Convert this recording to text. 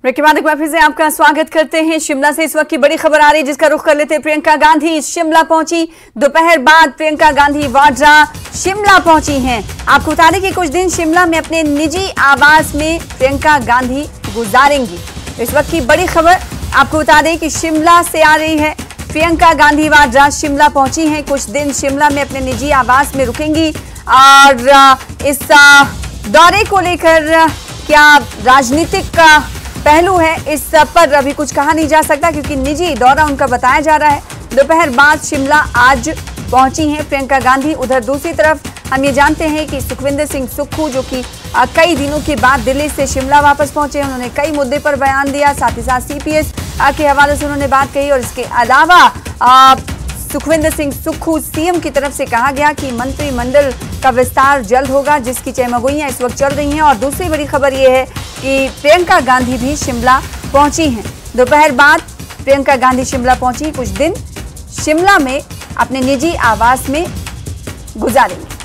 Break के बाद एक बार फिर से आपका स्वागत करते हैं। शिमला से इस वक्त की बड़ी खबर आ रही है जिसका रुख कर लेते हैं। प्रियंका गांधी शिमला पहुंची। दोपहर बाद प्रियंका गांधी वाड्रा शिमला पहुंची हैं। आपको बता दें कि कुछ दिन शिमला में अपने निजी आवास में प्रियंका गांधी गुजारेंगी। इस वक्त की बड़ी खबर आपको बता दें कि शिमला से आ रही है। प्रियंका गांधी वाड्रा शिमला पहुंची हैं। कुछ दिन शिमला में अपने निजी आवास में रुकेंगी और इस दौरे को लेकर क्या राजनीतिक पहलू है इस पर अभी कुछ कहा नहीं जा सकता क्योंकि निजी दौरा उनका बताया जा रहा है। दोपहर बाद शिमला आज पहुंची हैं प्रियंका गांधी। उधर दूसरी तरफ हम ये जानते हैं कि सुखविंदर सिंह सुक्खू जो कि कई दिनों के बाद दिल्ली से शिमला वापस पहुंचे, उन्होंने कई मुद्दे पर बयान दिया, साथ ही साथ सीपीएस के हवाले से उन्होंने बात कही। और इसके अलावा सुखविंदर सिंह सुक्खू सीएम की तरफ से कहा गया कि मंत्रिमंडल का विस्तार जल्द होगा, जिसकी चहमगोइयां इस वक्त चल रही हैं। और दूसरी बड़ी खबर यह है कि प्रियंका गांधी भी शिमला पहुंची हैं। दोपहर बाद प्रियंका गांधी शिमला पहुंची, कुछ दिन शिमला में अपने निजी आवास में गुजारेंगी।